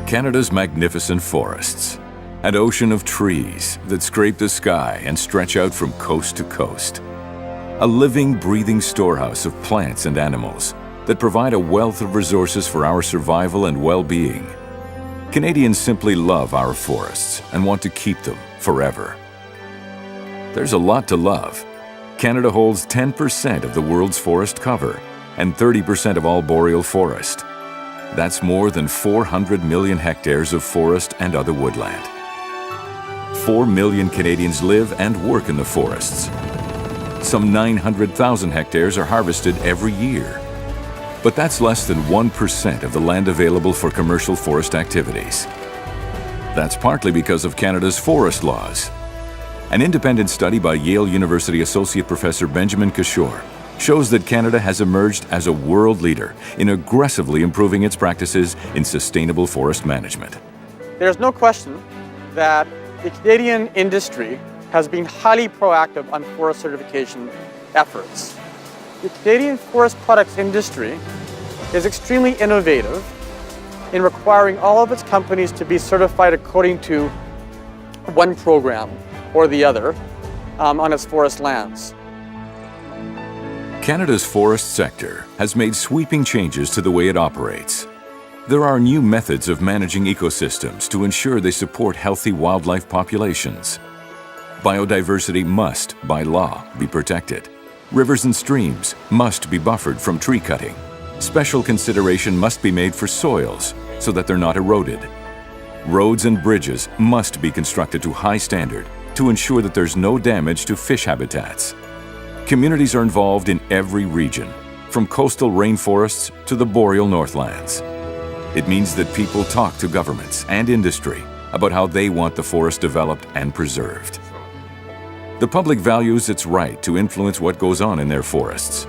Canada's magnificent forests, an ocean of trees that scrape the sky and stretch out from coast to coast. A living, breathing storehouse of plants and animals that provide a wealth of resources for our survival and well-being. Canadians simply love our forests and want to keep them forever. There's a lot to love. Canada holds 10% of the world's forest cover and 30% of all boreal forest. That's more than 400 million hectares of forest and other woodland. 4 million Canadians live and work in the forests. Some 900,000 hectares are harvested every year. But that's less than 1% of the land available for commercial forest activities. That's partly because of Canada's forest laws. An independent study by Yale University Associate Professor Benjamin Kishore shows that Canada has emerged as a world leader in aggressively improving its practices in sustainable forest management. There's no question that the Canadian industry has been highly proactive on forest certification efforts. The Canadian forest products industry is extremely innovative in requiring all of its companies to be certified according to one program or the other on its forest lands. Canada's forest sector has made sweeping changes to the way it operates. There are new methods of managing ecosystems to ensure they support healthy wildlife populations. Biodiversity must, by law, be protected. Rivers and streams must be buffered from tree cutting. Special consideration must be made for soils so that they're not eroded. Roads and bridges must be constructed to high standard to ensure that there's no damage to fish habitats. Communities are involved in every region, from coastal rainforests to the boreal northlands. It means that people talk to governments and industry about how they want the forest developed and preserved. The public values its right to influence what goes on in their forests.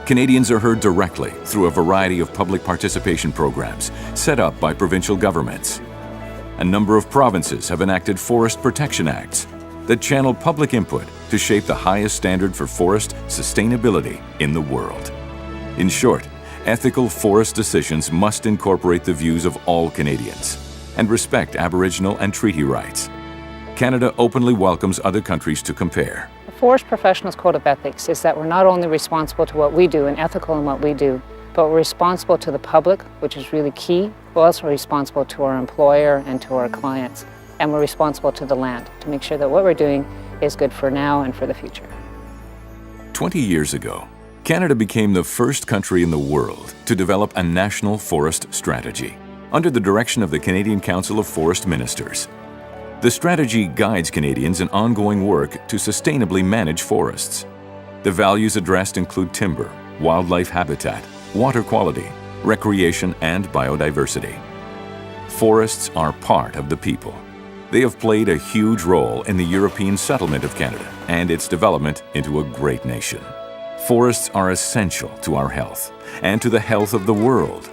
Canadians are heard directly through a variety of public participation programs set up by provincial governments. A number of provinces have enacted Forest Protection Acts that channel public input to shape the highest standard for forest sustainability in the world. In short, ethical forest decisions must incorporate the views of all Canadians and respect Aboriginal and treaty rights. Canada openly welcomes other countries to compare. The Forest Professionals Code of Ethics is that we're not only responsible to what we do and ethical in what we do, but we're responsible to the public, which is really key. We're also responsible to our employer and to our clients. And we're responsible to the land to make sure that what we're doing is good for now and for the future. 20 years ago, Canada became the first country in the world to develop a national forest strategy under the direction of the Canadian Council of Forest Ministers. The strategy guides Canadians in ongoing work to sustainably manage forests. The values addressed include timber, wildlife habitat, water quality, recreation, and biodiversity. Forests are part of the people. They have played a huge role in the European settlement of Canada and its development into a great nation. Forests are essential to our health and to the health of the world.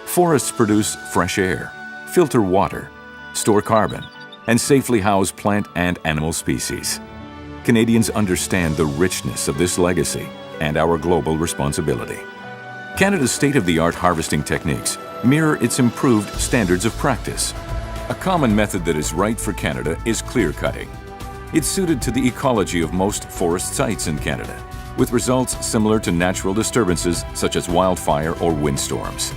Forests produce fresh air, filter water, store carbon, and safely house plant and animal species. Canadians understand the richness of this legacy and our global responsibility. Canada's state-of-the-art harvesting techniques mirror its improved standards of practice. A common method that is right for Canada is clear cutting. It's suited to the ecology of most forest sites in Canada, with results similar to natural disturbances such as wildfire or windstorms.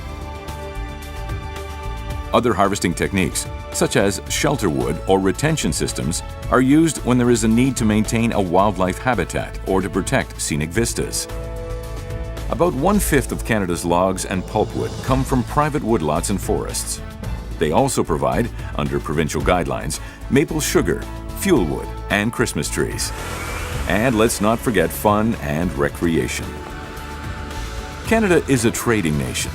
Other harvesting techniques, such as shelter wood or retention systems, are used when there is a need to maintain a wildlife habitat or to protect scenic vistas. About 1/5 of Canada's logs and pulpwood come from private woodlots and forests. They also provide, under provincial guidelines, maple sugar, fuel wood, and Christmas trees. And let's not forget fun and recreation. Canada is a trading nation.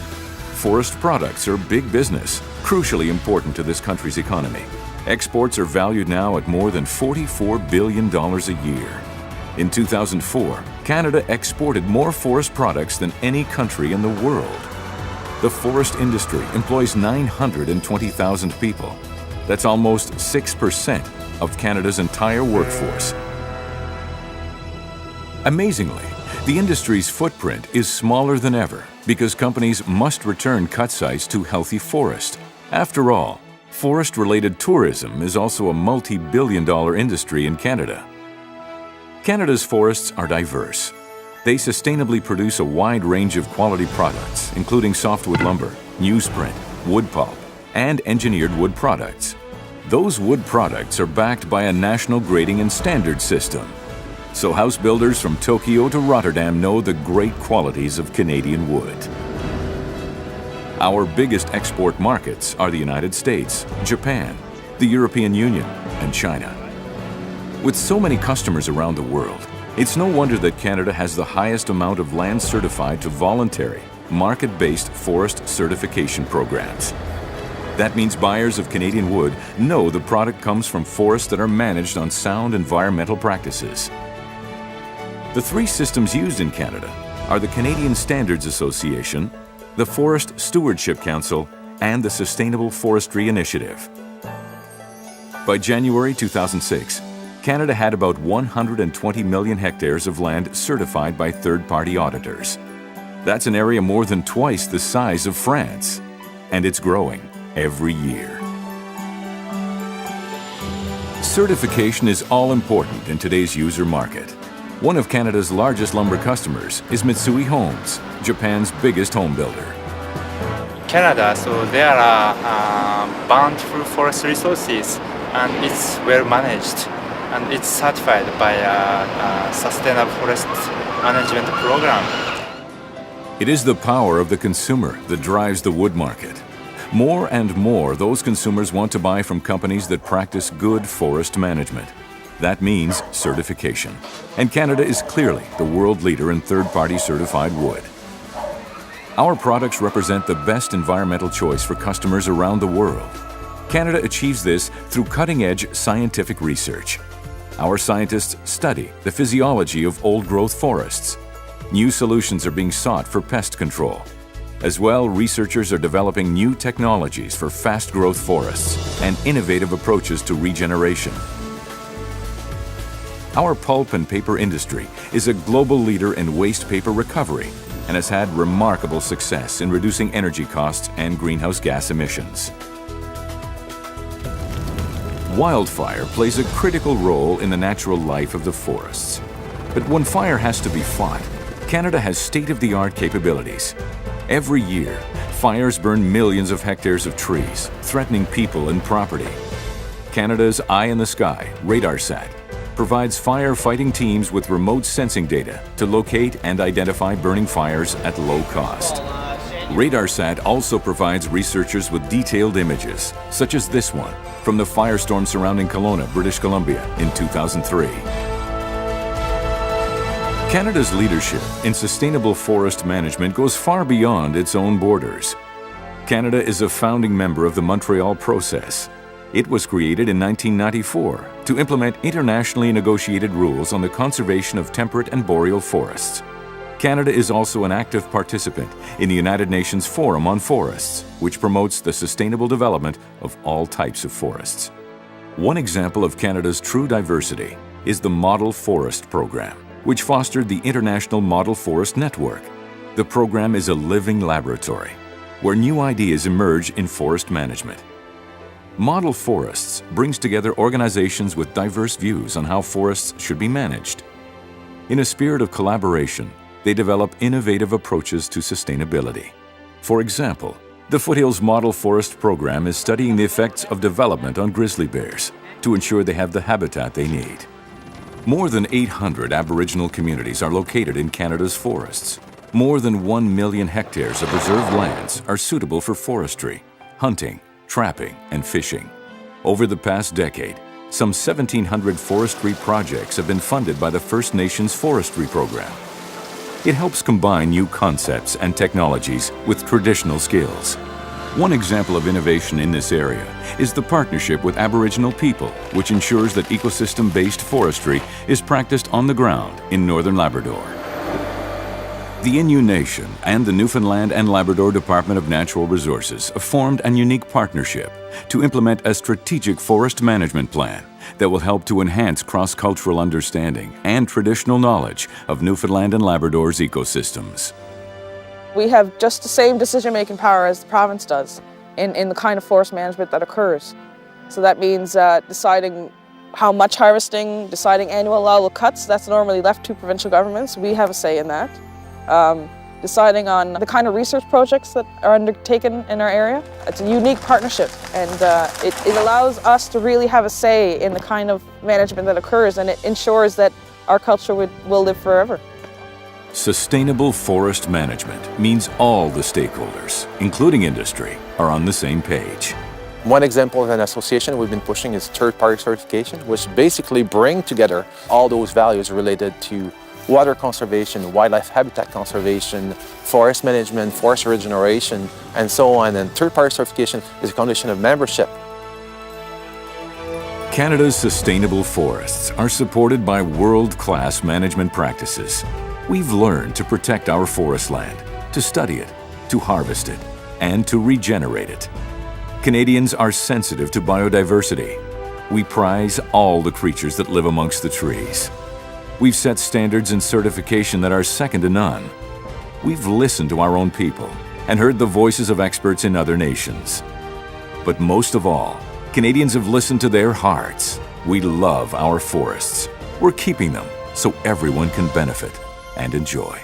Forest products are big business, crucially important to this country's economy. Exports are valued now at more than $44 billion a year. In 2004, Canada exported more forest products than any country in the world. The forest industry employs 920,000 people. That's almost 6% of Canada's entire workforce. Amazingly, the industry's footprint is smaller than ever because companies must return cut sites to healthy forest After all, forest-related tourism is also a multi-billion-dollar industry in Canada. Canada's forests are diverse. They sustainably produce a wide range of quality products, including softwood lumber, newsprint, wood pulp, and engineered wood products. Those wood products are backed by a national grading and standard system. So house builders from Tokyo to Rotterdam know the great qualities of Canadian wood. Our biggest export markets are the United States, Japan, the European Union, and China. With so many customers around the world, it's no wonder that Canada has the highest amount of land certified to voluntary, market-based forest certification programs. That means buyers of Canadian wood know the product comes from forests that are managed on sound environmental practices. The three systems used in Canada are the Canadian Standards Association, the Forest Stewardship Council, and the Sustainable Forestry Initiative. By January 2006, Canada had about 120 million hectares of land certified by third-party auditors. That's an area more than twice the size of France, and it's growing every year. Certification is all important in today's user market. One of Canada's largest lumber customers is Mitsui Homes, Japan's biggest home builder. Canada, so there are bountiful forest resources and it's well managed and it's certified by a sustainable forest management program. It is the power of the consumer that drives the wood market. More and more, those consumers want to buy from companies that practice good forest management. That means certification. And Canada is clearly the world leader in third-party certified wood. Our products represent the best environmental choice for customers around the world. Canada achieves this through cutting-edge scientific research. Our scientists study the physiology of old-growth forests. New solutions are being sought for pest control. As well, researchers are developing new technologies for fast-growth forests and innovative approaches to regeneration. Our pulp and paper industry is a global leader in waste paper recovery and has had remarkable success in reducing energy costs and greenhouse gas emissions. Wildfire plays a critical role in the natural life of the forests. But when fire has to be fought, Canada has state-of-the-art capabilities. Every year, fires burn millions of hectares of trees, threatening people and property. Canada's Eye in the Sky, RadarSat, provides firefighting teams with remote sensing data to locate and identify burning fires at low cost. RadarSat also provides researchers with detailed images, such as this one, from the firestorm surrounding Kelowna, British Columbia in 2003. Canada's leadership in sustainable forest management goes far beyond its own borders. Canada is a founding member of the Montreal Process. It was created in 1994 to implement internationally negotiated rules on the conservation of temperate and boreal forests. Canada is also an active participant in the United Nations Forum on Forests, which promotes the sustainable development of all types of forests. One example of Canada's true diversity is the Model Forest Program, which fostered the International Model Forest Network. The program is a living laboratory where new ideas emerge in forest management. Model Forests brings together organizations with diverse views on how forests should be managed. In a spirit of collaboration, they develop innovative approaches to sustainability. For example, the Foothills Model Forest Program is studying the effects of development on grizzly bears to ensure they have the habitat they need. More than 800 Aboriginal communities are located in Canada's forests. More than 1 million hectares of reserved lands are suitable for forestry, hunting, trapping, and fishing. Over the past decade, some 1,700 forestry projects have been funded by the First Nations Forestry Program. It helps combine new concepts and technologies with traditional skills. One example of innovation in this area is the partnership with Aboriginal people, which ensures that ecosystem-based forestry is practiced on the ground in northern Labrador. The Innu Nation and the Newfoundland and Labrador Department of Natural Resources have formed a unique partnership to implement a strategic forest management plan that will help to enhance cross-cultural understanding and traditional knowledge of Newfoundland and Labrador's ecosystems. We have just the same decision-making power as the province does. in the kind of forest management that occurs. So that means deciding how much harvesting, deciding annual allowable cuts, that's normally left to provincial governments. We have a say in that. Deciding on the kind of research projects that are undertaken in our area. It's a unique partnership, and it allows us to really have a say in the kind of management that occurs, and it ensures that our culture will live forever. Sustainable forest management means all the stakeholders, including industry, are on the same page. One example of an association we've been pushing is third-party certification, which basically bring together all those values related to water conservation, wildlife habitat conservation, forest management, forest regeneration, and so on. And third-party certification is a condition of membership. Canada's sustainable forests are supported by world-class management practices. We've learned to protect our forest land, to study it, to harvest it, and to regenerate it. Canadians are sensitive to biodiversity. We prize all the creatures that live amongst the trees. We've set standards and certification that are second to none. We've listened to our own people and heard the voices of experts in other nations. But most of all, Canadians have listened to their hearts. We love our forests. We're keeping them so everyone can benefit and enjoy.